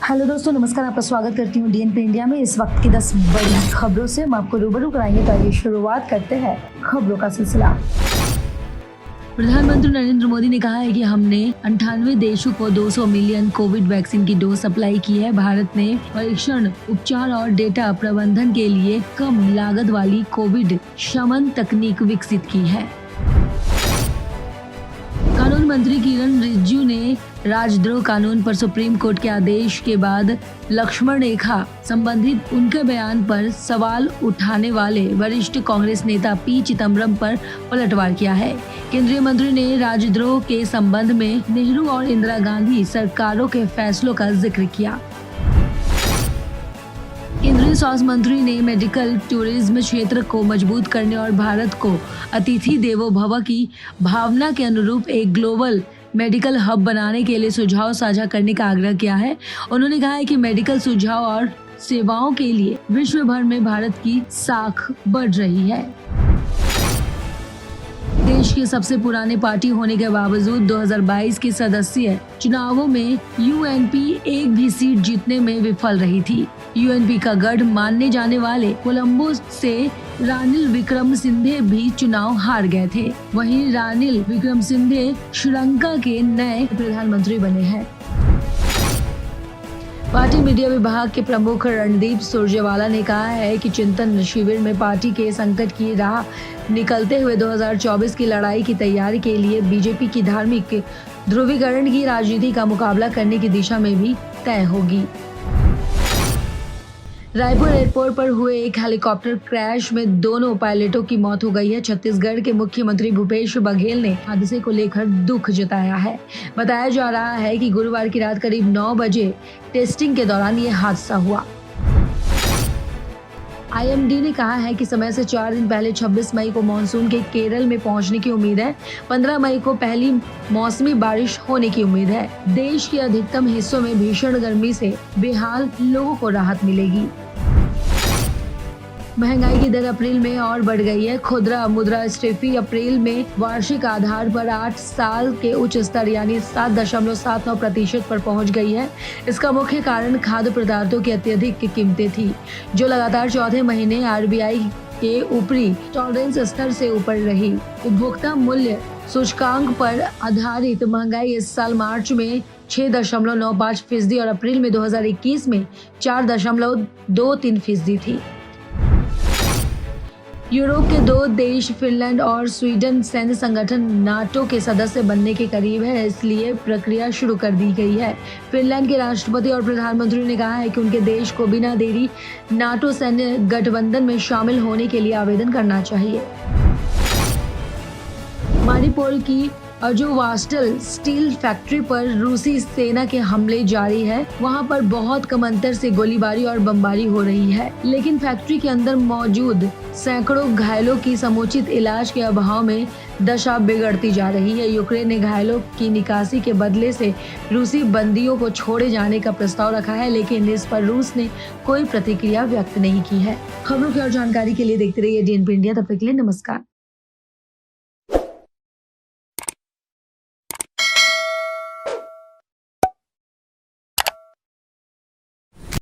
Hello दोस्तों, नमस्कार। आपका स्वागत करती हूँ डीएनपी इंडिया में। इस वक्त की 10 बड़ी खबरों से हम आपको रूबरू कराएंगे। तो आइए शुरुआत करते हैं खबरों का सिलसिला। प्रधानमंत्री नरेंद्र मोदी ने कहा है कि हमने 98 देशों को 200 मिलियन कोविड वैक्सीन की डोज सप्लाई की है। भारत ने परीक्षण, उपचार और डेटा प्रबंधन के लिए कम लागत वाली कोविड शमन तकनीक विकसित की है। कानून मंत्री किरण रिजिजू ने राजद्रोह कानून पर सुप्रीम कोर्ट के आदेश के बाद लक्ष्मण रेखा संबंधित उनके बयान पर सवाल उठाने वाले वरिष्ठ कांग्रेस नेता पी चिदम्बरम पर पलटवार किया है। केंद्रीय मंत्री ने राजद्रोह के संबंध में नेहरू और इंदिरा गांधी सरकारों के फैसलों का जिक्र किया। केंद्रीय स्वास्थ्य मंत्री ने मेडिकल टूरिज्म क्षेत्र को मजबूत करने और भारत को अतिथि देवो भव की भावना के अनुरूप एक ग्लोबल मेडिकल हब बनाने के लिए सुझाव साझा करने का आग्रह किया है। उन्होंने कहा है कि मेडिकल सुझाव और सेवाओं के लिए विश्व भर में भारत की साख बढ़ रही है। देश की सबसे पुरानी पार्टी होने के बावजूद 2022 के सदस्यीय चुनावों में यूएनपी एक भी सीट जीतने में विफल रही थी। यूएनपी का गढ़ मानने जाने वाले कोलंबो से रानिल विक्रमसिंघे भी चुनाव हार गए थे। वहीं रानिल विक्रमसिंघे श्रीलंका के नए प्रधानमंत्री बने हैं। पार्टी मीडिया विभाग के प्रमुख रणदीप सुरजेवाला ने कहा है कि चिंतन शिविर में पार्टी के संकट की राह निकलते हुए 2024 की लड़ाई की तैयारी के लिए बीजेपी की धार्मिक ध्रुवीकरण की राजनीति का मुकाबला करने की दिशा में भी तय होगी। रायपुर एयरपोर्ट पर हुए एक हेलीकॉप्टर क्रैश में दोनों पायलटों की मौत हो गई है। छत्तीसगढ़ के मुख्यमंत्री भूपेश बघेल ने हादसे को लेकर दुख जताया है। बताया जा रहा है कि गुरुवार की रात करीब 9 बजे टेस्टिंग के दौरान ये हादसा हुआ। आईएमडी ने कहा है कि समय से 4 दिन पहले 26 मई को मानसून के केरल में पहुंचने की उम्मीद है। 15 मई को पहली मौसमी बारिश होने की उम्मीद है। देश के अधिकतम हिस्सों में भीषण गर्मी से बेहाल लोगों को राहत मिलेगी। महंगाई की दर अप्रैल में और बढ़ गई है। खुदरा मुद्रास्फीति अप्रैल में वार्षिक आधार पर 8 साल के उच्च स्तर यानी 7.79% पर पहुंच गई है। इसका मुख्य कारण खाद्य पदार्थों की अत्यधिक कीमतें थी, जो लगातार चौथे महीने आरबीआई के ऊपरी टॉलरेंस स्तर से ऊपर रही। उपभोक्ता मूल्य सूचकांक पर आधारित महंगाई इस साल मार्च में 6.95% और अप्रैल में 2021 में 4.23% थी। यूरोप के 2 देश फिनलैंड और स्वीडन सैन्य संगठन नाटो के सदस्य बनने के करीब है, इसलिए प्रक्रिया शुरू कर दी गई है। फिनलैंड के राष्ट्रपति और प्रधानमंत्री ने कहा है कि उनके देश को बिना देरी नाटो सैन्य गठबंधन में शामिल होने के लिए आवेदन करना चाहिए। मणिपुर की अजोवास्टल स्टील फैक्ट्री पर रूसी सेना के हमले जारी है। वहां पर बहुत कम अंतर से गोलीबारी और बमबारी हो रही है, लेकिन फैक्ट्री के अंदर मौजूद सैकड़ों घायलों की समुचित इलाज के अभाव में दशा बिगड़ती जा रही है। यूक्रेन ने घायलों की निकासी के बदले से रूसी बंदियों को छोड़े जाने का प्रस्ताव रखा है, लेकिन इस पर रूस ने कोई प्रतिक्रिया व्यक्त नहीं की है। खबरों की और जानकारी के लिए देखते रहिए डीएनपी इंडिया। तब तक के लिए नमस्कार।